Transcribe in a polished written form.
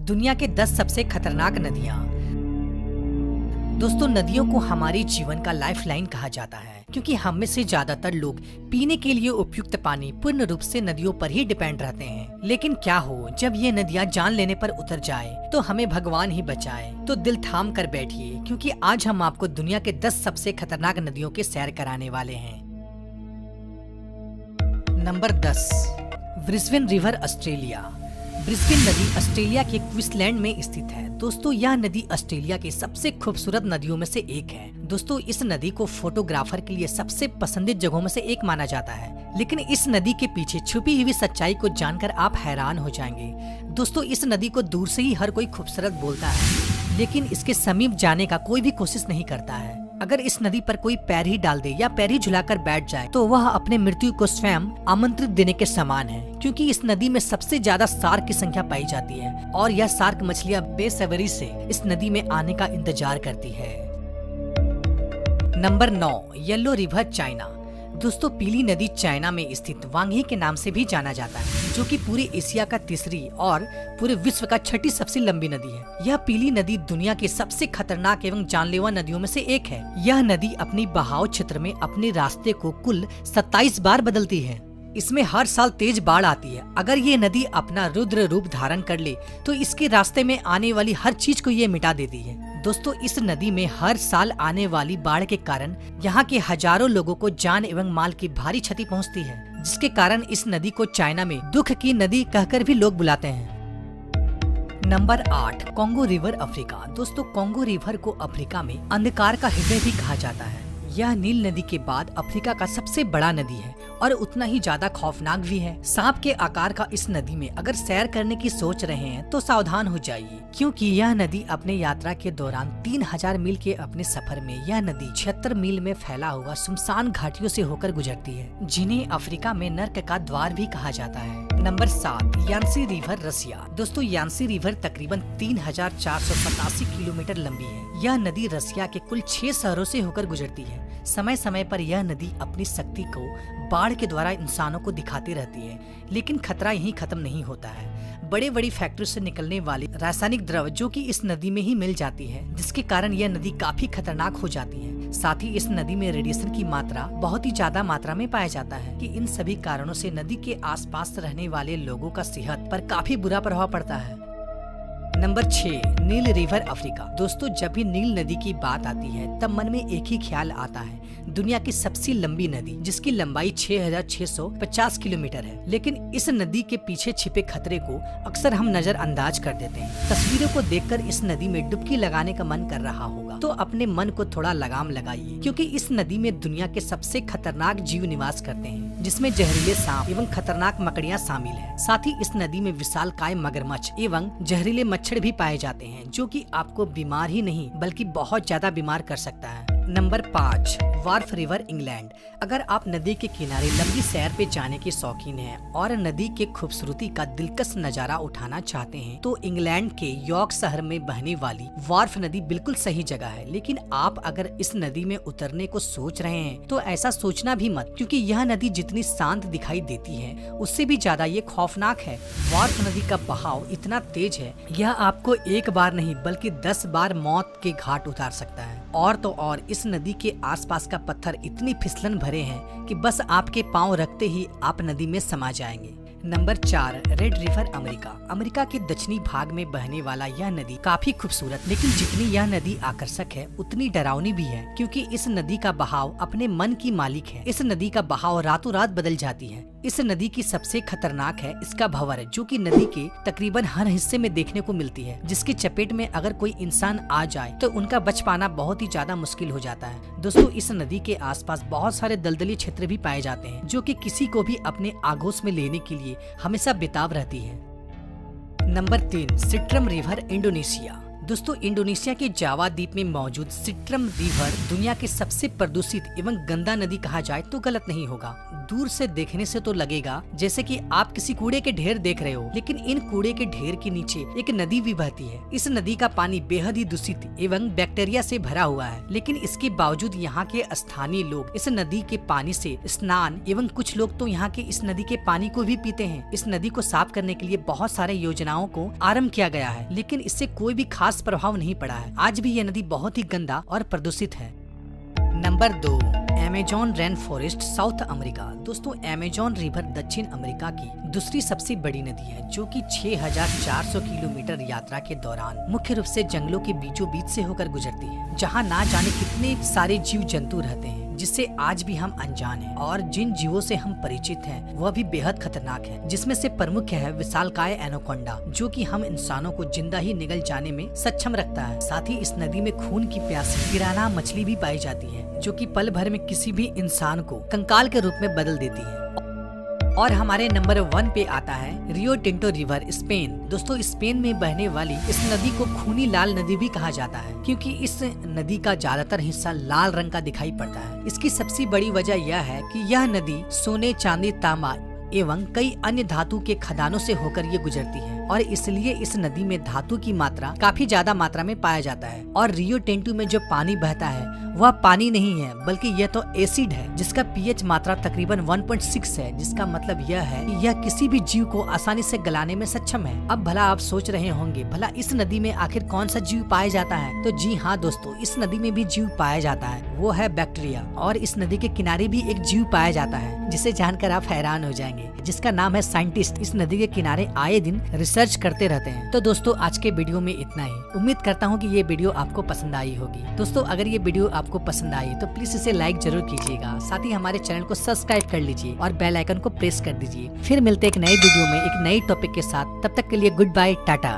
दुनिया के 10 सबसे खतरनाक नदियाँ। दोस्तों, नदियों को हमारे जीवन का लाइफलाइन कहा जाता है क्योंकि हम में से ज्यादातर लोग पीने के लिए उपयुक्त पानी पूर्ण रूप से नदियों पर ही डिपेंड रहते हैं। लेकिन क्या हो जब ये नदियाँ जान लेने पर उतर जाए तो हमें भगवान ही बचाए। तो दिल थाम कर बैठिए क्योंकि आज हम आपको दुनिया के 10 सबसे खतरनाक नदियों के सैर कराने वाले हैं। Number 10, Brisbane river, Australia. Brisbane नदी ऑस्ट्रेलिया के क्वींसलैंड में स्थित है। दोस्तों, यह नदी ऑस्ट्रेलिया की सबसे खूबसूरत नदियों में से एक है। दोस्तों, इस नदी को फोटोग्राफर के लिए सबसे पसंदीदा जगहों में से एक माना जाता है। लेकिन इस नदी के पीछे छुपी हुई सच्चाई को जानकर आप हैरान हो जाएंगे। दोस्तों, इस नदी को दूर से ही हर कोई खूबसूरत बोलता है, लेकिन इसके समीप जाने का कोई भी कोशिश नहीं करता है। अगर इस नदी पर कोई पैर ही डाल दे या पैर ही झुलाकर बैठ जाए तो वह अपने मृत्यु को स्वयं आमंत्रित देने के समान है, क्योंकि इस नदी में सबसे ज्यादा शार्क की संख्या पाई जाती है और यह शार्क मछलियां बेसब्री से इस नदी में आने का इंतजार करती है। Number 9, yellow river, China. दोस्तों, पीली नदी चाइना में स्थित वांगही के नाम से भी जाना जाता है, जो कि पूरे एशिया का तीसरी और पूरे विश्व का छठी सबसे लंबी नदी है। यह पीली नदी दुनिया की सबसे खतरनाक एवं जानलेवा नदियों में से एक है। यह नदी अपनी बहाव क्षेत्र में अपने रास्ते को कुल 27 बार बदलती है। इसमें हर साल तेज बाढ़ आती है। अगर ये नदी अपना रुद्र रूप धारण कर ले तो इसके रास्ते में आने वाली हर चीज को ये मिटा देती है। दोस्तों, इस नदी में हर साल आने वाली बाढ़ के कारण यहाँ के हजारों लोगों को जान एवं माल की भारी क्षति पहुँचती है, जिसके कारण इस नदी को चाइना में दुख की नदी कहकर भी लोग बुलाते हैं। Number 8, Congo river, Africa. दोस्तों, कॉन्गो रिवर को अफ्रीका में अंधकार का हृदय भी कहा जाता है। यह नील नदी के बाद अफ्रीका का सबसे बड़ा नदी है और उतना ही ज्यादा खौफनाक भी है। सांप के आकार का इस नदी में अगर सैर करने की सोच रहे हैं तो सावधान हो जाइए, क्योंकि यह नदी अपने यात्रा के दौरान 3000 मील के अपने सफर में यह नदी 76 मील में फैला हुआ सुनसान घाटियों से होकर गुजरती है, जिन्हें अफ्रीका में नर्क का द्वार भी कहा जाता है। नंबर 7, यांसी रिवर, रसिया। दोस्तों, यांसी रिवर तकरीबन 3487 किलोमीटर लंबी है। यह नदी रसिया के कुल 6 शहरों से होकर गुजरती है। समय समय पर यह नदी अपनी शक्ति को बाढ़ के द्वारा इंसानों को दिखाती रहती है, लेकिन खतरा यहीं खत्म नहीं होता है। बड़े बड़ी फैक्ट्री से निकलने वाली रासायनिक द्रव जो कि इस नदी में ही मिल जाती है, जिसके कारण यह नदी काफी खतरनाक हो जाती है। साथ ही इस नदी में रेडिएशन की मात्रा बहुत ही ज्यादा मात्रा में पाया जाता है कि इन सभी कारणों से नदी के आसपास रहने वाले लोगों का सेहत पर काफी बुरा प्रभाव पड़ता है। नंबर 6, नील रिवर, अफ्रीका। दोस्तों, जब भी नील नदी की बात आती है तब मन में एक ही ख्याल आता है, दुनिया की सबसे लंबी नदी, जिसकी लंबाई 6650 किलोमीटर है। लेकिन इस नदी के पीछे छिपे खतरे को अक्सर हम नजरअंदाज कर देते हैं। तस्वीरों को देखकर इस नदी में डुबकी लगाने का मन कर रहा होगा तो अपने मन को थोड़ा लगाम लगाइए, क्योंकि इस नदी में दुनिया के सबसे खतरनाक जीव निवास करते हैं, जिसमें जहरीले सांप एवं खतरनाक मकड़ियाँ शामिल है। साथ ही इस नदी में विशालकाय मगरमच्छ एवं जहरीले मच्छर भी पाए जाते हैं, जो कि आपको बीमार ही नहीं बल्कि बहुत ज्यादा बीमार कर सकता है। Number 5, Wharf river, England. अगर आप नदी के किनारे लंबी सैर पे जाने के शौकीन हैं और नदी के खूबसूरती का दिलकश नजारा उठाना चाहते हैं तो इंग्लैंड के यॉर्क शहर में बहने वाली वार्फ नदी बिल्कुल सही जगह है। लेकिन आप अगर इस नदी में उतरने को सोच रहे हैं तो ऐसा सोचना भी मत, क्योंकि यह नदी जितनी शांत दिखाई देती है उससे भी ज्यादा ये खौफनाक है। वार्फ नदी का बहाव इतना तेज है, यह आपको एक बार नहीं बल्कि 10 बार मौत के घाट उतार सकता है। और तो और इस नदी के आसपास का पत्थर इतनी फिसलन भरे हैं कि बस आपके पांव रखते ही आप नदी में समा जाएंगे। Number 4, red river, America. America के दक्षिणी भाग में बहने वाला यह नदी काफी खूबसूरत, लेकिन जितनी यह नदी आकर्षक है उतनी डरावनी भी है, क्योंकि इस नदी का बहाव अपने मन की मालिक है। इस नदी का बहाव रातों रात बदल जाती है। इस नदी की सबसे खतरनाक है इसका भंवर, जो कि नदी के तकरीबन हर हिस्से में देखने को मिलती है, जिसकी चपेट में अगर कोई इंसान आ जाए तो उनका बच पाना बहुत ही ज्यादा मुश्किल हो जाता है। दोस्तों, इस नदी के आसपास बहुत सारे दलदली क्षेत्र भी पाए जाते हैं, जो कि किसी को भी अपने आगोश में लेने के लिए हमेशा बेताब रहती है। Number 3, Citarum river, Indonesia. दोस्तों इंडोनेशिया के जावा द्वीप में मौजूद सिट्रम रिवर दुनिया के सबसे प्रदूषित एवं गंदा नदी कहा जाए तो गलत नहीं होगा। दूर से देखने से तो लगेगा जैसे कि आप किसी कूड़े के ढेर देख रहे हो, लेकिन इन कूड़े के ढेर के नीचे एक नदी भी बहती है। इस नदी का पानी बेहद ही दूषित एवं बैक्टीरिया से भरा हुआ है, लेकिन इसके बावजूद यहाँ के स्थानीय लोग इस नदी के पानी से स्नान एवं कुछ लोग तो यहाँ के इस नदी के पानी को भी पीते हैं। इस नदी को साफ करने के लिए बहुत सारे योजनाओं को आरम्भ किया गया है, लेकिन इससे कोई भी खास प्रभाव नहीं पड़ा है। आज भी यह नदी बहुत ही गंदा और प्रदूषित है। Number 2, Amazon rain forest south America. दोस्तों अमेज़न रिवर दक्षिण अमेरिका की दूसरी सबसे बड़ी नदी है, जो कि 6400 किलोमीटर यात्रा के दौरान मुख्य रूप से जंगलों के बीचों बीच से होकर गुजरती है, जहां ना जाने कितने सारे जीव जंतु रहते हैं, जिससे आज भी हम अनजान हैं। और जिन जीवों से हम परिचित हैं वह भी बेहद खतरनाक है, जिसमें से प्रमुख है विशालकाय एनाकोंडा, जो कि हम इंसानों को जिंदा ही निगल जाने में सक्षम रखता है। साथ ही इस नदी में खून की प्यासी पिरान्हा मछली भी पाई जाती है, जो कि पल भर में किसी भी इंसान को कंकाल के रूप में बदल देती है। और हमारे नंबर 1 पे आता है रियो टिंटो रिवर, स्पेन। दोस्तों स्पेन में बहने वाली इस नदी को खूनी लाल नदी भी कहा जाता है, क्योंकि इस नदी का ज्यादातर हिस्सा लाल रंग का दिखाई पड़ता है। इसकी सबसे बड़ी वजह यह है कि यह नदी सोने, चांदी, तांबा एवं कई अन्य धातु के खदानों से होकर ये गुजरती है, और इसलिए इस नदी में धातु की मात्रा काफी ज्यादा मात्रा में पाया जाता है। और रियो टिंटो में जो पानी बहता है वह पानी नहीं है, बल्कि यह तो एसिड है, जिसका पीएच मात्रा तकरीबन 1.6 है, जिसका मतलब यह है कि यह किसी भी जीव को आसानी से गलाने में सक्षम है। अब भला आप सोच रहे होंगे, भला इस नदी में आखिर कौन सा जीव पाया जाता है? तो जी हाँ दोस्तों, इस नदी में भी जीव पाया जाता है, वो है बैक्टीरिया। और इस नदी के किनारे भी एक जीव पाया जाता है, जिसे जानकर आप हैरान हो जाएंगे, जिसका नाम है साइंटिस्ट। इस नदी के किनारे आए दिन रिसर्च करते रहते हैं। तो दोस्तों आज के वीडियो में इतना ही। उम्मीद करता हूँ कि ये वीडियो आपको पसंद आई होगी। दोस्तों अगर ये वीडियो आपको पसंद आई तो प्लीज इसे लाइक जरूर कीजिएगा, साथ ही हमारे चैनल को सब्सक्राइब कर लीजिए और बेल आइकन को प्रेस कर दीजिए। फिर मिलते एक नए वीडियो में एक नई टॉपिक के साथ। तब तक के लिए गुड बाय, टाटा।